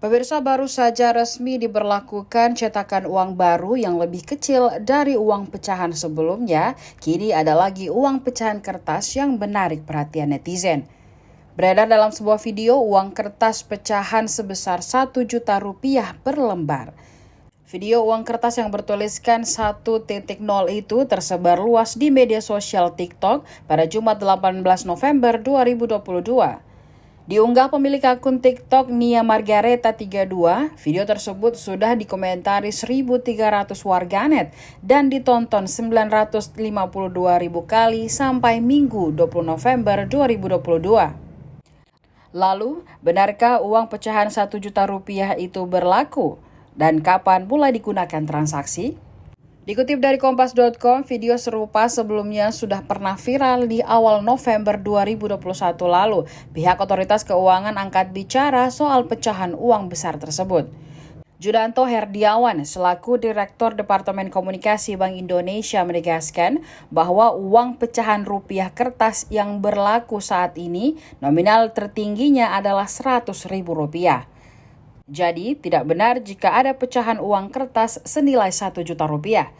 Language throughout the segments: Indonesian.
Pemirsa, baru saja resmi diberlakukan cetakan uang baru yang lebih kecil dari uang pecahan sebelumnya. Kini ada lagi uang pecahan kertas yang menarik perhatian netizen. Beredar dalam sebuah video uang kertas pecahan sebesar 1 juta rupiah per lembar. Video uang kertas yang bertuliskan 1.0 itu tersebar luas di media sosial TikTok pada Jumat 18 November 2022. Diunggah pemilik akun TikTok Nia Margareta 32, video tersebut sudah dikomentari 1.300 warganet dan ditonton 952.000 kali sampai Minggu 20 November 2022. Lalu, benarkah uang pecahan 1 juta rupiah itu berlaku? Dan kapan mulai digunakan transaksi? Dikutip dari Kompas.com, video serupa sebelumnya sudah pernah viral di awal November 2021 lalu. Pihak otoritas keuangan angkat bicara soal pecahan uang besar tersebut. Judanto Herdiawan selaku Direktur Departemen Komunikasi Bank Indonesia menegaskan bahwa uang pecahan rupiah kertas yang berlaku saat ini nominal tertingginya adalah Rp100.000. Jadi, tidak benar jika ada pecahan uang kertas senilai 1 juta rupiah.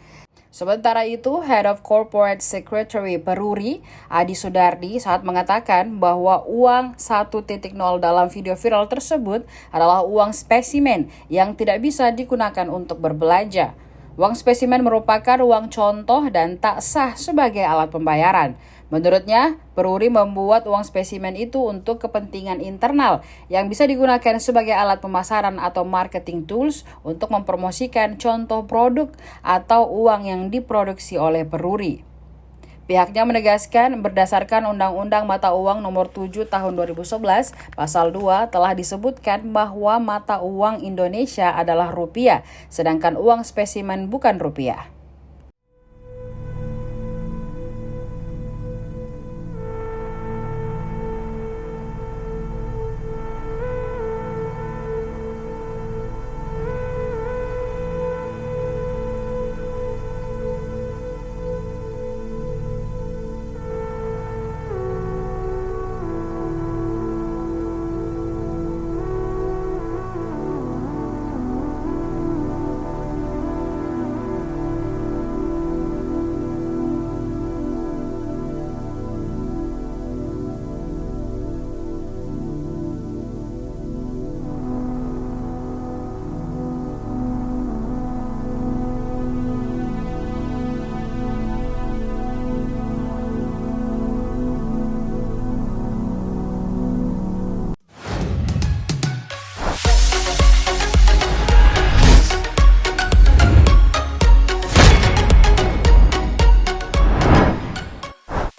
Sementara itu, Head of Corporate Secretary Peruri, Adi Sudardi, saat mengatakan bahwa uang 1.0 dalam video viral tersebut adalah uang spesimen yang tidak bisa digunakan untuk berbelanja. Uang spesimen merupakan uang contoh dan tak sah sebagai alat pembayaran. Menurutnya, Peruri membuat uang spesimen itu untuk kepentingan internal yang bisa digunakan sebagai alat pemasaran atau marketing tools untuk mempromosikan contoh produk atau uang yang diproduksi oleh Peruri. Pihaknya menegaskan berdasarkan Undang-Undang Mata Uang Nomor 7 Tahun 2011, Pasal 2 telah disebutkan bahwa mata uang Indonesia adalah rupiah, sedangkan uang spesimen bukan rupiah.